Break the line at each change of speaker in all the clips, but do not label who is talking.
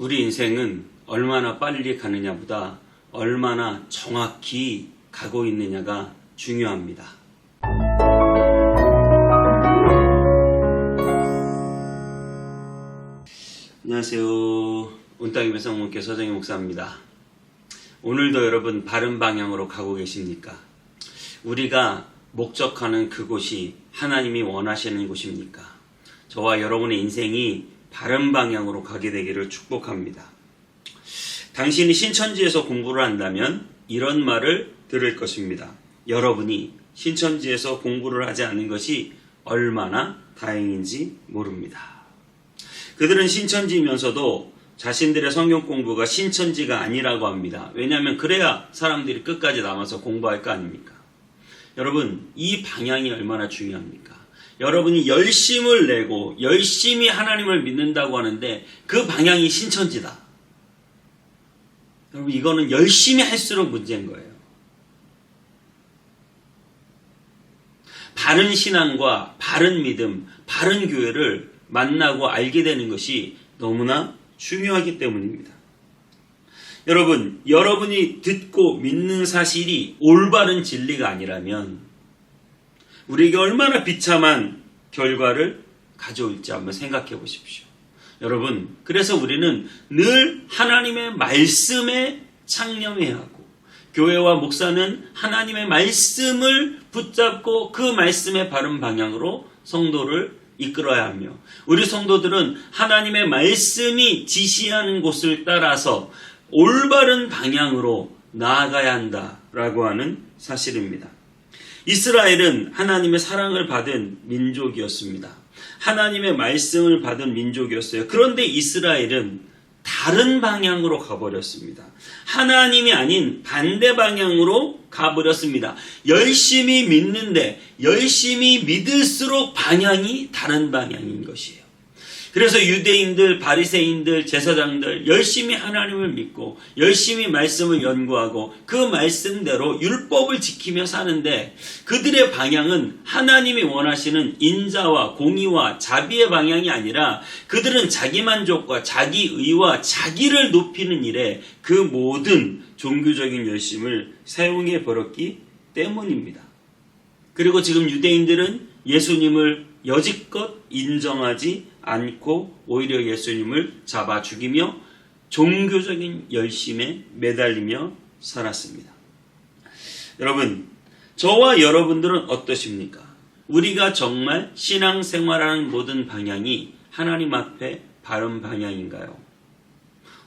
우리 인생은 얼마나 빨리 가느냐보다 얼마나 정확히 가고 있느냐가 중요합니다. 안녕하세요. 온땅의 배성목회 서정희 목사입니다. 오늘도 여러분 바른 방향으로 가고 계십니까? 우리가 목적하는 그곳이 하나님이 원하시는 곳입니까? 저와 여러분의 인생이 바른 방향으로 가게 되기를 축복합니다. 당신이 신천지에서 공부를 한다면 이런 말을 들을 것입니다. 여러분이 신천지에서 공부를 하지 않은 것이 얼마나 다행인지 모릅니다. 그들은 신천지이면서도 자신들의 성경 공부가 신천지가 아니라고 합니다. 왜냐하면 그래야 사람들이 끝까지 남아서 공부할 거 아닙니까? 여러분, 이 방향이 얼마나 중요합니까? 여러분이 열심을 내고 열심히 하나님을 믿는다고 하는데 그 방향이 신천지다. 여러분, 이거는 열심히 할수록 문제인 거예요. 바른 신앙과 바른 믿음, 바른 교회를 만나고 알게 되는 것이 너무나 중요하기 때문입니다. 여러분, 여러분이 듣고 믿는 사실이 올바른 진리가 아니라면 우리에게 얼마나 비참한 결과를 가져올지 한번 생각해 보십시오. 여러분, 그래서 우리는 늘 하나님의 말씀에 창념해야 하고 교회와 목사는 하나님의 말씀을 붙잡고 그 말씀의 바른 방향으로 성도를 이끌어야 하며 우리 성도들은 하나님의 말씀이 지시하는 곳을 따라서 올바른 방향으로 나아가야 한다라고 하는 사실입니다. 이스라엘은 하나님의 사랑을 받은 민족이었습니다. 하나님의 말씀을 받은 민족이었어요. 그런데 이스라엘은 다른 방향으로 가버렸습니다. 하나님이 아닌 반대 방향으로 가버렸습니다. 열심히 믿는데 열심히 믿을수록 방향이 다른 방향인 것이에요. 그래서 유대인들, 바리새인들, 제사장들 열심히 하나님을 믿고 열심히 말씀을 연구하고 그 말씀대로 율법을 지키며 사는데 그들의 방향은 하나님이 원하시는 인자와 공의와 자비의 방향이 아니라 그들은 자기만족과 자기의와 자기를 높이는 일에 그 모든 종교적인 열심을 사용해 버렸기 때문입니다. 그리고 지금 유대인들은 예수님을 여지껏 인정하지 않고 오히려 예수님을 잡아 죽이며 종교적인 열심에 매달리며 살았습니다. 여러분, 저와 여러분들은 어떠십니까? 우리가 정말 신앙생활하는 모든 방향이 하나님 앞에 바른 방향인가요?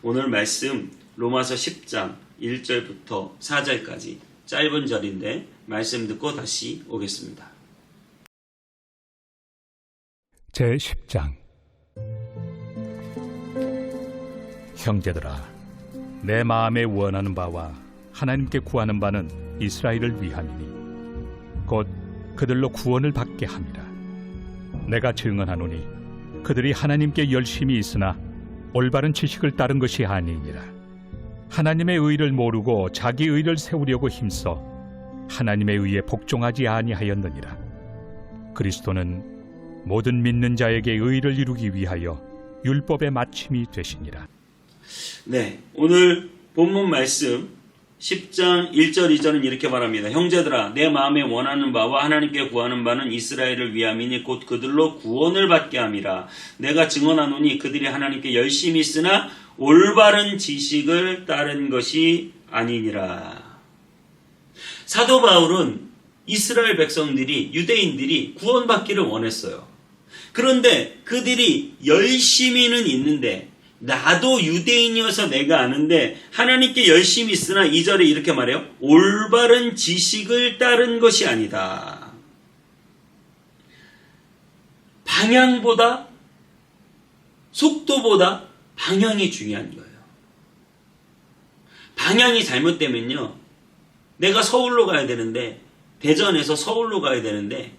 오늘 말씀 로마서 10장 1절부터 4절까지 짧은 절인데 말씀 듣고 다시 오겠습니다.
제10장 형제들아, 내 마음에 원하는 바와 하나님께 구하는 바는 이스라엘을 위함이니 곧 그들로 구원을 받게 함이라. 내가 증언하노니 그들이 하나님께 열심히 있으나 올바른 지식을 따른 것이 아니니라. 하나님의 의를 모르고 자기 의를 세우려고 힘써 하나님의 의에 복종하지 아니하였느니라. 그리스도는 모든 믿는 자에게 의를 이루기 위하여 율법의 마침이 되시니라.
네, 오늘 본문 말씀 10장 1절 2절은 이렇게 말합니다. 형제들아, 내 마음에 원하는 바와 하나님께 구하는 바는 이스라엘을 위함이니 곧 그들로 구원을 받게 함이라. 내가 증언하노니 그들이 하나님께 열심히 있으나 올바른 지식을 따른 것이 아니니라. 사도 바울은 이스라엘 백성들이, 유대인들이 구원받기를 원했어요. 그런데 그들이 열심히는 있는데 나도 유대인이어서 내가 아는데 하나님께 열심히 있으나 2절에 이렇게 말해요. 올바른 지식을 따른 것이 아니다. 방향보다 속도보다 방향이 중요한 거예요. 방향이 잘못되면요. 내가 서울로 가야 되는데 대전에서 서울로 가야 되는데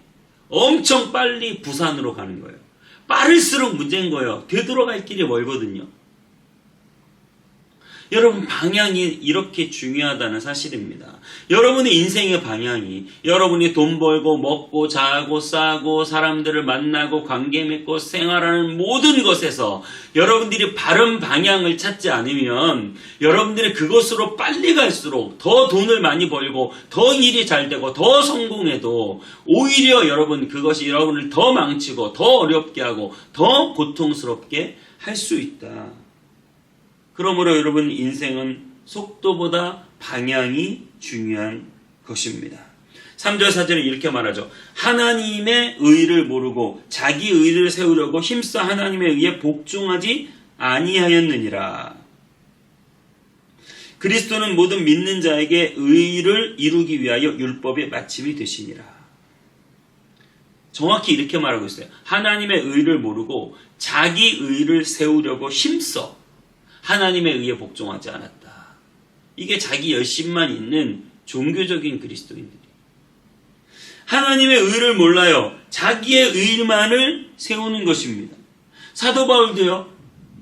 엄청 빨리 부산으로 가는 거예요. 빠를수록 문제인 거예요. 되돌아갈 길이 멀거든요. 여러분, 방향이 이렇게 중요하다는 사실입니다. 여러분의 인생의 방향이, 여러분이 돈 벌고 먹고 자고 싸고 사람들을 만나고 관계 맺고 생활하는 모든 것에서 여러분들이 바른 방향을 찾지 않으면 여러분들이 그것으로 빨리 갈수록 더 돈을 많이 벌고 더 일이 잘 되고 더 성공해도 오히려 여러분, 그것이 여러분을 더 망치고 더 어렵게 하고 더 고통스럽게 할 수 있다. 그러므로 여러분, 인생은 속도보다 방향이 중요한 것입니다. 3절 4절에 이렇게 말하죠. 하나님의 의를 모르고 자기 의를 세우려고 힘써 하나님의 의에 복종하지 아니하였느니라. 그리스도는 모든 믿는 자에게 의를 이루기 위하여 율법의 마침이 되시니라. 정확히 이렇게 말하고 있어요. 하나님의 의를 모르고 자기 의를 세우려고 힘써 하나님의 의에 복종하지 않았다. 이게 자기 열심만 있는 종교적인 그리스도인들이. 하나님의 의를 몰라요. 자기의 의만을 세우는 것입니다. 사도 바울도요,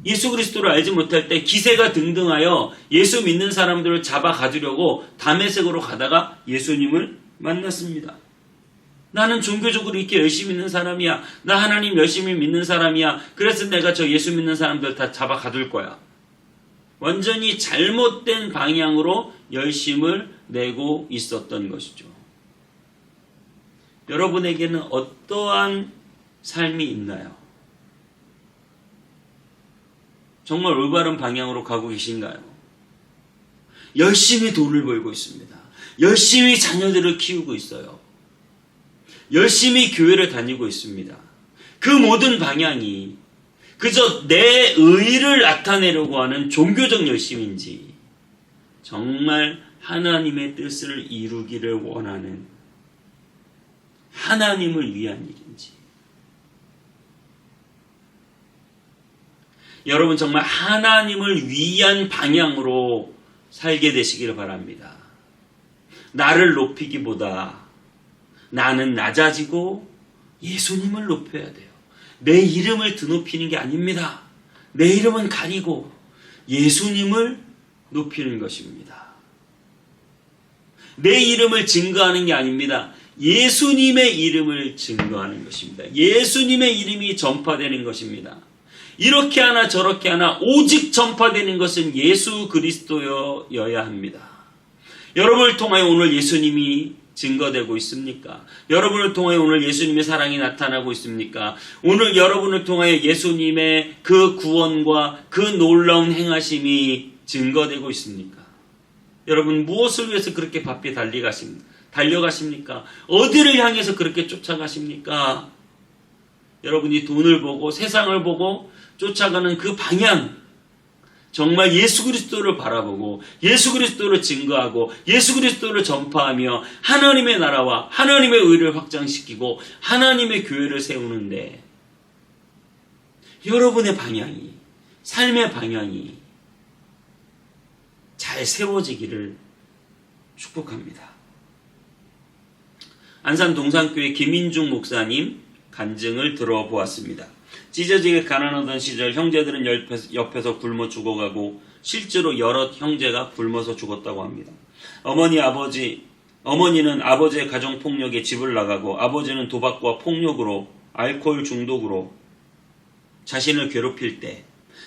예수 그리스도를 알지 못할 때 기세가 등등하여 예수 믿는 사람들을 잡아 가두려고 다메섹으로 가다가 예수님을 만났습니다. 나는 종교적으로 이렇게 열심히 믿는 사람이야. 나 하나님 열심히 믿는 사람이야. 그래서 내가 저 예수 믿는 사람들 다 잡아 가둘 거야. 완전히 잘못된 방향으로 열심을 내고 있었던 것이죠. 여러분에게는 어떠한 삶이 있나요? 정말 올바른 방향으로 가고 계신가요? 열심히 돈을 벌고 있습니다. 열심히 자녀들을 키우고 있어요. 열심히 교회를 다니고 있습니다. 그 모든 방향이 그저 내 의를 나타내려고 하는 종교적 열심인지 정말 하나님의 뜻을 이루기를 원하는 하나님을 위한 일인지. 여러분, 정말 하나님을 위한 방향으로 살게 되시기를 바랍니다. 나를 높이기보다 나는 낮아지고 예수님을 높여야 돼요. 내 이름을 드높이는 게 아닙니다. 내 이름은 가리고 예수님을 높이는 것입니다. 내 이름을 증거하는 게 아닙니다. 예수님의 이름을 증거하는 것입니다. 예수님의 이름이 전파되는 것입니다. 이렇게 하나 저렇게 하나 오직 전파되는 것은 예수 그리스도여야 합니다. 여러분을 통하여 오늘 예수님이 증거되고 있습니까? 여러분을 통하여 오늘 예수님의 사랑이 나타나고 있습니까? 오늘 여러분을 통하여 예수님의 그 구원과 그 놀라운 행하심이 증거되고 있습니까? 여러분, 무엇을 위해서 그렇게 바삐 달려가십니까? 어디를 향해서 그렇게 쫓아가십니까? 여러분이 돈을 보고 세상을 보고 쫓아가는 그 방향, 정말 예수 그리스도를 바라보고 예수 그리스도를 증거하고 예수 그리스도를 전파하며 하나님의 나라와 하나님의 의를 확장시키고 하나님의 교회를 세우는데 여러분의 방향이, 삶의 방향이 잘 세워지기를 축복합니다. 안산 동산교회 김인중 목사님 간증을 들어보았습니다. 찢어지게 가난하던 시절 형제들은 옆에서 굶어 죽어가고 실제로 여러 형제가 굶어서 죽었다고 합니다. 어머니는 아버지의 가정폭력에 집을 나가고 아버지는 도박과 폭력으로 알코올 중독으로 자신을 괴롭힐 때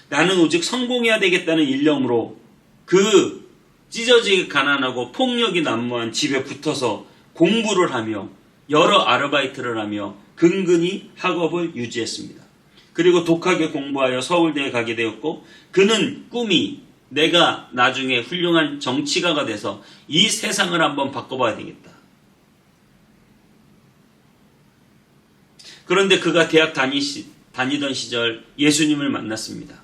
나는 오직 성공해야 되겠다는 일념으로 그 찢어지게 가난하고 폭력이 난무한 집에 붙어서 공부를 하며 여러 아르바이트를 하며 근근히 학업을 유지했습니다. 그리고 독하게 공부하여 서울대에 가게 되었고 그는 꿈이 내가 나중에 훌륭한 정치가가 돼서 이 세상을 한번 바꿔봐야 되겠다. 그런데 그가 대학 다니던 시절 예수님을 만났습니다.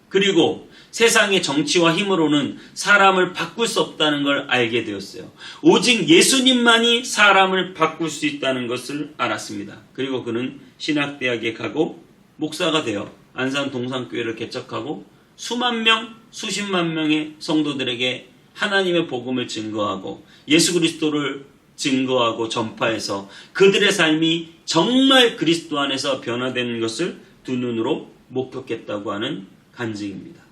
그리고 세상의 정치와 힘으로는 사람을 바꿀 수 없다는 걸 알게 되었어요. 오직 예수님만이 사람을 바꿀 수 있다는 것을 알았습니다. 그리고 그는 신학대학에 가고 목사가 되어 안산 동산교회를 개척하고 수만 명, 수십만 명의 성도들에게 하나님의 복음을 증거하고 예수 그리스도를 증거하고 전파해서 그들의 삶이 정말 그리스도 안에서 변화되는 것을 두 눈으로 목격했다고 하는 간증입니다.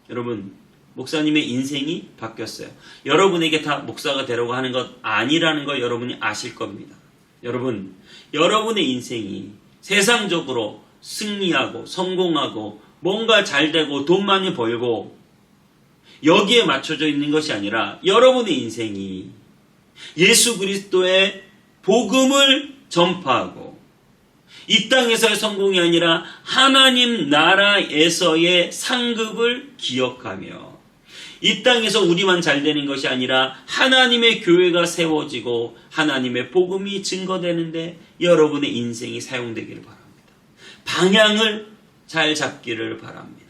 여러분, 목사님의 인생이 바뀌었어요. 여러분에게 다 목사가 되라고 하는 것 아니라는 걸 여러분이 아실 겁니다. 여러분, 여러분의 인생이 세상적으로 승리하고 성공하고 뭔가 잘 되고 돈 많이 벌고 여기에 맞춰져 있는 것이 아니라 여러분의 인생이 예수 그리스도의 복음을 전파하고 이 땅에서의 성공이 아니라 하나님 나라에서의 상급을 기억하며 이 땅에서 우리만 잘 되는 것이 아니라 하나님의 교회가 세워지고 하나님의 복음이 증거되는데 여러분의 인생이 사용되기를 바랍니다. 방향을 잘 잡기를 바랍니다.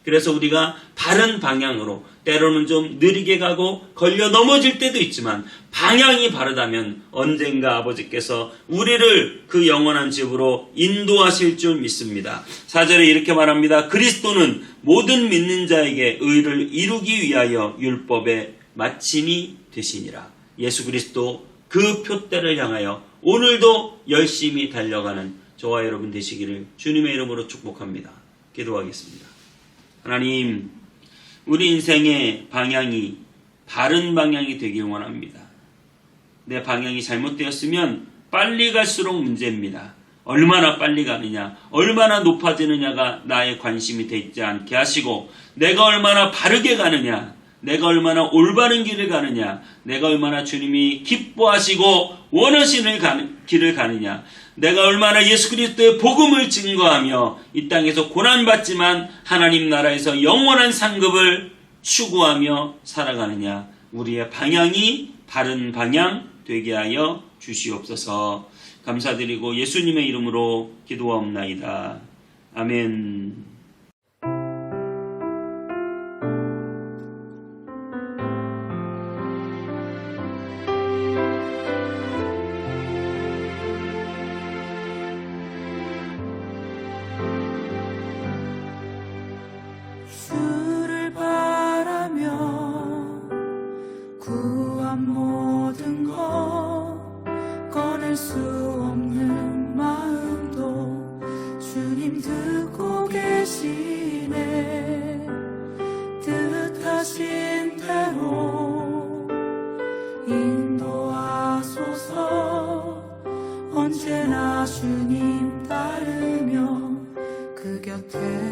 그래서 우리가 바른 방향으로 때로는 좀 느리게 가고 걸려 넘어질 때도 있지만 방향이 바르다면 언젠가 아버지께서 우리를 그 영원한 집으로 인도하실 줄 믿습니다. 4절에 이렇게 말합니다. 그리스도는 모든 믿는 자에게 의를 이루기 위하여 율법의 마침이 되시니라. 예수 그리스도 그 표대를 향하여 오늘도 열심히 달려가는 저와 여러분 되시기를 주님의 이름으로 축복합니다. 기도하겠습니다. 하나님, 우리 인생의 방향이 바른 방향이 되길 원합니다. 내 방향이 잘못되었으면 빨리 갈수록 문제입니다. 얼마나 빨리 가느냐, 얼마나 높아지느냐가 나의 관심이 되지 않게 하시고 내가 얼마나 바르게 가느냐, 내가 얼마나 올바른 길을 가느냐, 내가 얼마나 주님이 기뻐하시고 원하시는 길을 가느냐, 내가 얼마나 예수 그리스도의 복음을 증거하며 이 땅에서 고난받지만 하나님 나라에서 영원한 상급을 추구하며 살아가느냐, 우리의 방향이 바른 방향 되게 하여 주시옵소서. 감사드리고 예수님의 이름으로 기도하옵나이다. 아멘.
주를 바라며 구한 모든 것 꺼낼 수 없는 마음도 주님 듣고 계시네. 뜻하신 대로 인도하소서. 언제나 주님 따르며 그 곁에